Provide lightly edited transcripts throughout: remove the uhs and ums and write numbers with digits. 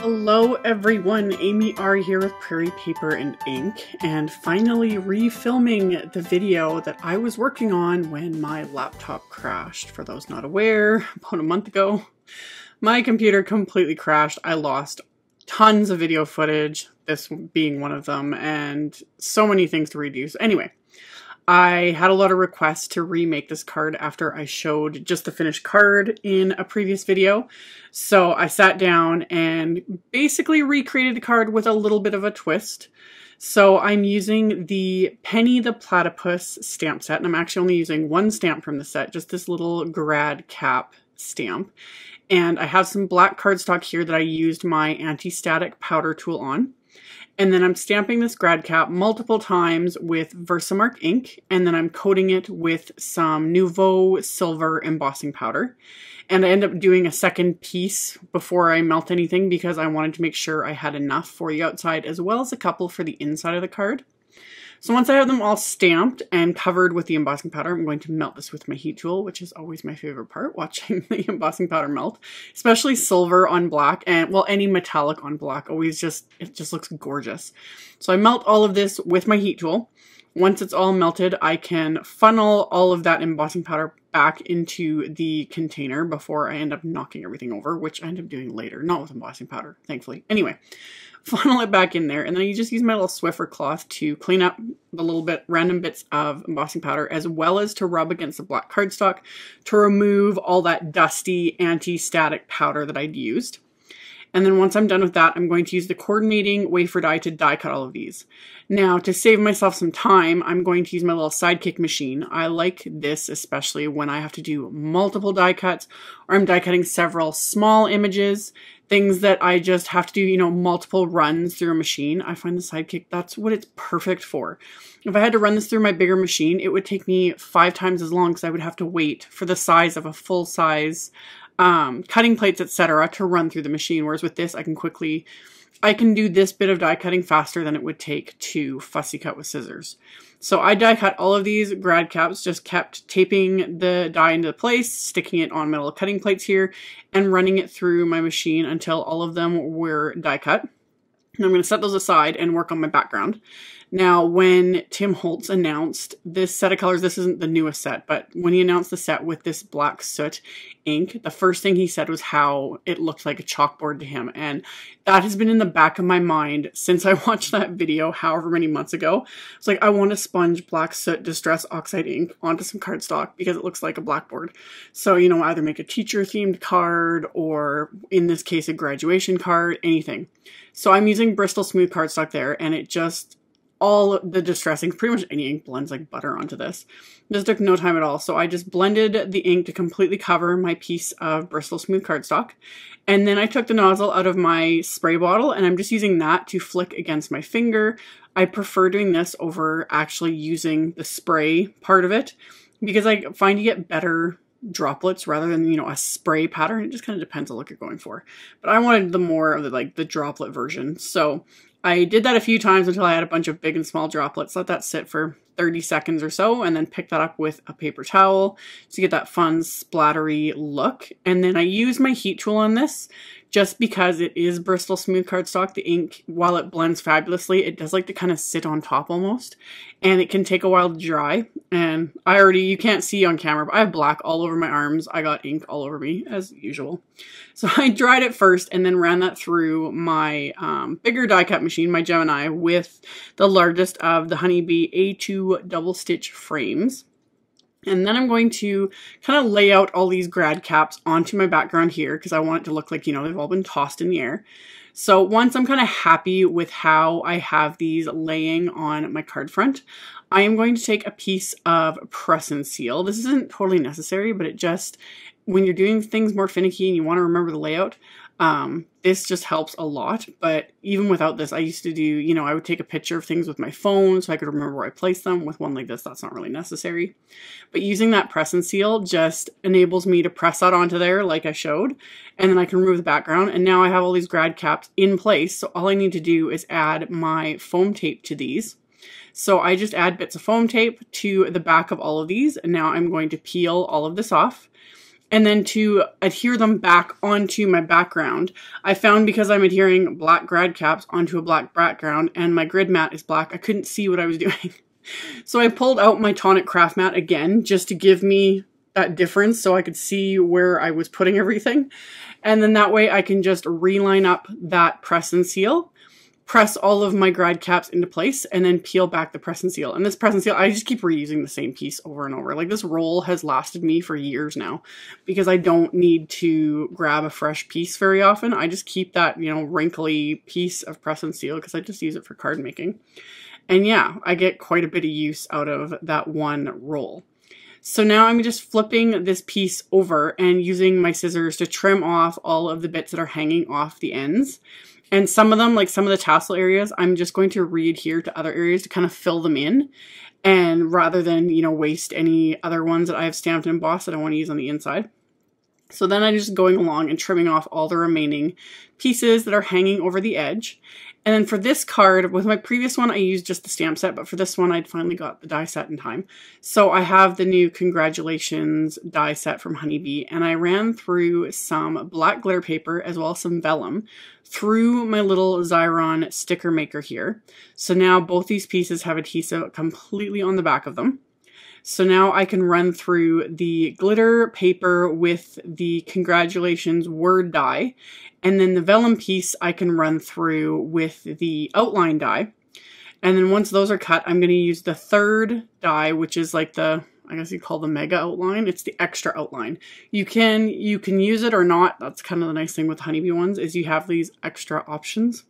Hello everyone, AmyR here with Prairie Paper and Ink, and finally refilming the video that I was working on when my laptop crashed. For those not aware, about a month ago, my computer completely crashed. I lost tons of video footage, this being one of them, and so many things to redo. So anyway, I had a lot of requests to remake this card after I showed just the finished card in a previous video. So I sat down and basically recreated the card with a little bit of a twist. So I'm using the Penny the Platypus stamp set, and I'm actually only using one stamp from the set, just this little grad cap stamp. And I have some black cardstock here that I used my anti-static powder tool on. And then I'm stamping this grad cap multiple times with VersaMark ink, and then I'm coating it with some Nuvo silver embossing powder. And I end up doing a second piece before I melt anything because I wanted to make sure I had enough for the outside as well as a couple for the inside of the card. So once I have them all stamped and covered with the embossing powder, I'm going to melt this with my heat tool, which is always my favorite part, watching the embossing powder melt, especially silver on black, and well, any metallic on black, it just looks gorgeous. So I melt all of this with my heat tool. Once it's all melted, I can funnel all of that embossing powder back into the container before I end up knocking everything over, which I end up doing later, not with embossing powder, thankfully. Anyway, funnel it back in there, and then you just use my little Swiffer cloth to clean up the random bits of embossing powder, as well as to rub against the black cardstock to remove all that dusty anti-static powder that I'd used. And then once I'm done with that, I'm going to use the coordinating wafer die to die cut all of these. Now, to save myself some time, I'm going to use my little Sidekick machine. I like this especially when I have to do multiple die cuts, or I'm die cutting several small images, things that I just have to do, multiple runs through a machine. I find the Sidekick, that's what it's perfect for. If I had to run this through my bigger machine, it would take me 5 times as long because I would have to wait for the size of a full size cutting plates, etc. to run through the machine. Whereas with this, I can do this bit of die cutting faster than it would take to fussy cut with scissors. So I die cut all of these grad caps, just kept taping the die into place, sticking it on my little cutting plates here, and running it through my machine until all of them were die cut. And I'm going to set those aside and work on my background. Now, when Tim Holtz announced this set of colors, this isn't the newest set, but when he announced the set with this black soot ink, the first thing he said was how it looked like a chalkboard to him. And that has been in the back of my mind since I watched that video however many months ago. It's like, I want to sponge black soot distress oxide ink onto some cardstock because it looks like a blackboard. So, either make a teacher themed card or in this case, a graduation card, anything. So I'm using Bristol smooth cardstock there, and it just, all the distressing, pretty much any ink blends like butter onto this. This took no time at all. So I just blended the ink to completely cover my piece of Bristol smooth cardstock. And then I took the nozzle out of my spray bottle, and I'm just using that to flick against my finger. I prefer doing this over actually using the spray part of it because I find you get better droplets rather than, a spray pattern. It just kind of depends on what you're going for. But I wanted the more of the droplet version. So I did that a few times until I had a bunch of big and small droplets. Let that sit for 30 seconds or so, and then pick that up with a paper towel to get that fun splattery look. And then I use my heat tool on this just because it is Bristol smooth cardstock. The ink, while it blends fabulously, it does like to kind of sit on top almost, and it can take a while to dry. And you can't see on camera, but I have black all over my arms. I got ink all over me as usual. So I dried it first and then ran that through my bigger die cut machine, my Gemini, with the largest of the Honeybee A2 double stitch frames. And then I'm going to kind of lay out all these grad caps onto my background here because I want it to look like, they've all been tossed in the air. So once I'm kind of happy with how I have these laying on my card front, I am going to take a piece of press and seal. This isn't totally necessary, but it just, when you're doing things more finicky and you want to remember the layout, this just helps a lot. But even without this, I used to do, I would take a picture of things with my phone so I could remember where I placed them. With one like this, that's not really necessary. But using that press and seal just enables me to press that onto there like I showed, and then I can remove the background. And now I have all these grad caps in place. So all I need to do is add my foam tape to these. So I just add bits of foam tape to the back of all of these. And now I'm going to peel all of this off. and then to adhere them back onto my background. I found because I'm adhering black grad caps onto a black background and my grid mat is black, I couldn't see what I was doing. So I pulled out my Tonic craft mat again just to give me that difference so I could see where I was putting everything. And then that way I can just reline up that press and seal, press all of my grad caps into place, and then peel back the press and seal. And this press and seal, I just keep reusing the same piece over and over. Like, this roll has lasted me for years now because I don't need to grab a fresh piece very often. I just keep that, you know, wrinkly piece of press and seal because I just use it for card making. And yeah, I get quite a bit of use out of that one roll. So now I'm just flipping this piece over and using my scissors to trim off all of the bits that are hanging off the ends. And some of them, like some of the tassel areas, I'm just going to re-adhere to other areas to kind of fill them in. And rather than, you know, waste any other ones that I have stamped and embossed that I want to use on the inside. So then I'm just going along and trimming off all the remaining pieces that are hanging over the edge. And then for this card, with my previous one, I used just the stamp set, but for this one, I'd finally got the die set in time. So I have the new Congratulations die set from Honeybee, and I ran through some black glitter paper as well as some vellum through my little Xyron sticker maker here. So now both these pieces have adhesive completely on the back of them. So now I can run through the glitter paper with the Congratulations word die, and then the vellum piece I can run through with the outline die. And then once those are cut, I'm going to use the third die, which is like the, I guess you call the mega outline. It's the extra outline. You can use it or not. That's kind of the nice thing with Honeybee ones, is you have these extra options.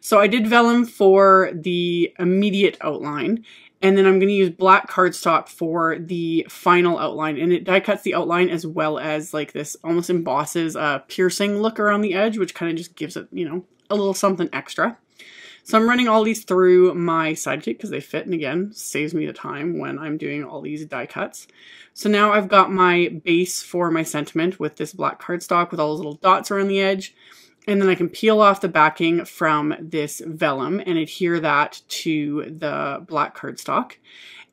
So I did vellum for the immediate outline. And then I'm going to use black cardstock for the final outline. And it die cuts the outline as well as like this almost embosses a piercing look around the edge, which kind of just gives it, you know, a little something extra. So I'm running all these through my Sidekick because they fit, and again, saves me the time when I'm doing all these die cuts. So now I've got my base for my sentiment with this black cardstock with all those little dots around the edge. And then I can peel off the backing from this vellum and adhere that to the black cardstock.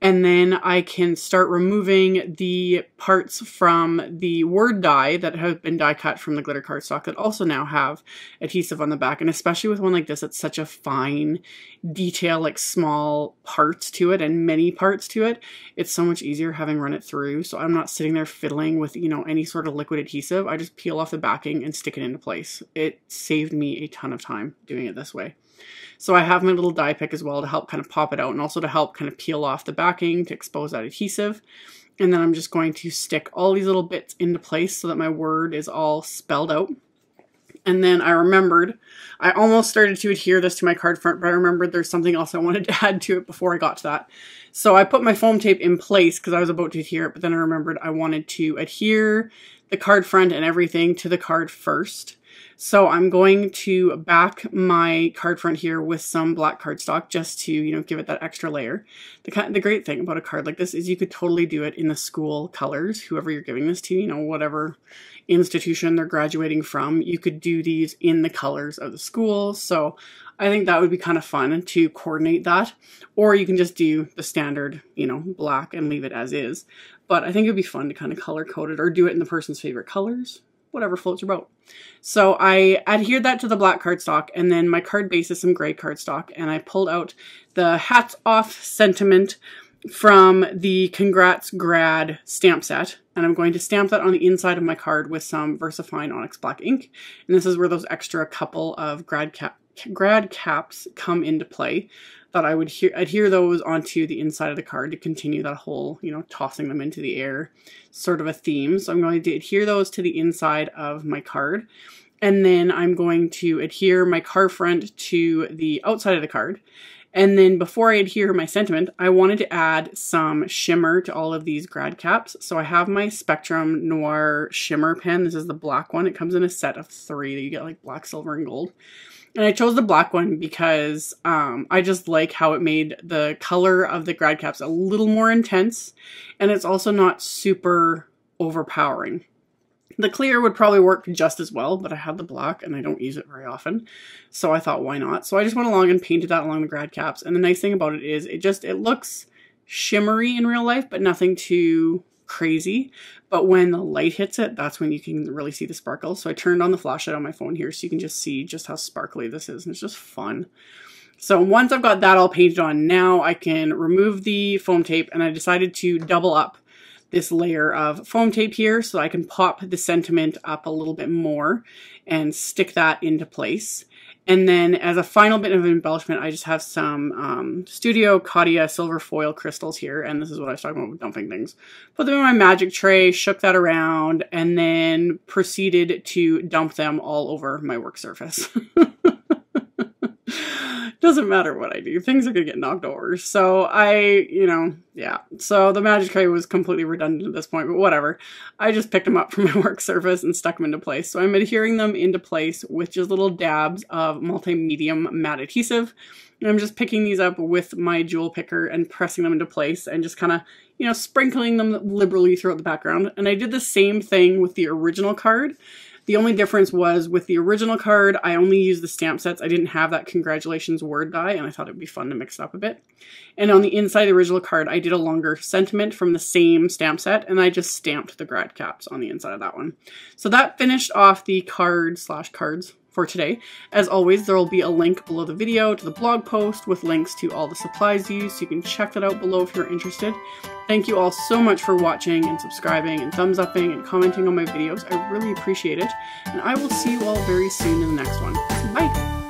And then I can start removing the parts from the word die that have been die cut from the glitter cardstock that also now have adhesive on the back. And especially with one like this, it's such a fine detail, like small parts to it and many parts to it. It's so much easier having run it through. So I'm not sitting there fiddling with, you know, any sort of liquid adhesive. I just peel off the backing and stick it into place. It saved me a ton of time doing it this way. So I have my little die pick as well to help kind of pop it out and also to help kind of peel off the backing to expose that adhesive. And then I'm just going to stick all these little bits into place so that my word is all spelled out. And then I remembered, I almost started to adhere this to my card front, but I remembered there's something else I wanted to add to it before I got to that. So I put my foam tape in place because I was about to adhere it, but then I remembered I wanted to adhere the card front and everything to the card first. So I'm going to back my card front here with some black cardstock just to, you know, give it that extra layer. The great thing about a card like this is you could totally do it in the school colors, whoever you're giving this to, you know, whatever institution they're graduating from, you could do these in the colors of the school. So I think that would be kind of fun to coordinate that. Or you can just do the standard, you know, black and leave it as is. But I think it would be fun to kind of color code it or do it in the person's favorite colors. Whatever floats your boat. So I adhered that to the black cardstock, and then my card base is some gray cardstock, and I pulled out the hats off sentiment from the Congrats Grad stamp set, and I'm going to stamp that on the inside of my card with some VersaFine ONYX black ink. And this is where those extra couple of grad caps come into play, that I would adhere those onto the inside of the card to continue that whole, you know, tossing them into the air sort of a theme. So I'm going to adhere those to the inside of my card. And then I'm going to adhere my card front to the outside of the card. And then before I adhere my sentiment, I wanted to add some shimmer to all of these grad caps. So I have my Spectrum Noir shimmer pen. This is the black one. It comes in a set of 3 that you get like black, silver, and gold. And I chose the black one because I just like how it made the color of the grad caps a little more intense, and it's also not super overpowering. The clear would probably work just as well, but I have the black and I don't use it very often, so I thought why not? So I just went along and painted that along the grad caps, and the nice thing about it is it looks shimmery in real life, but nothing too crazy, but when the light hits it, that's when you can really see the sparkle. So I turned on the flashlight on my phone here so you can just see just how sparkly this is, and it's just fun. So once I've got that all painted on, now I can remove the foam tape, and I decided to double up this layer of foam tape here so I can pop the sentiment up a little bit more and stick that into place. And then as a final bit of embellishment, I just have some Studio Caudia silver foil crystals here, and this is what I was talking about with dumping things. Put them in my magic tray, shook that around, and then proceeded to dump them all over my work surface. Doesn't matter what I do, things are gonna get knocked over. So yeah. So the magic tray was completely redundant at this point, but whatever. I just picked them up from my work surface and stuck them into place. So I'm adhering them into place with just little dabs of multi-medium matte adhesive. And I'm just picking these up with my jewel picker and pressing them into place and just kind of, you know, sprinkling them liberally throughout the background. And I did the same thing with the original card. The only difference was with the original card, I only used the stamp sets. I didn't have that congratulations word die, and I thought it would be fun to mix it up a bit. And on the inside of the original card, I did a longer sentiment from the same stamp set, and I just stamped the grad caps on the inside of that one. So that finished off the cards for today. As always, there will be a link below the video to the blog post with links to all the supplies used, so you can check that out below if you're interested. Thank you all so much for watching and subscribing and thumbs upping and commenting on my videos. I really appreciate it, and I will see you all very soon in the next one. Bye!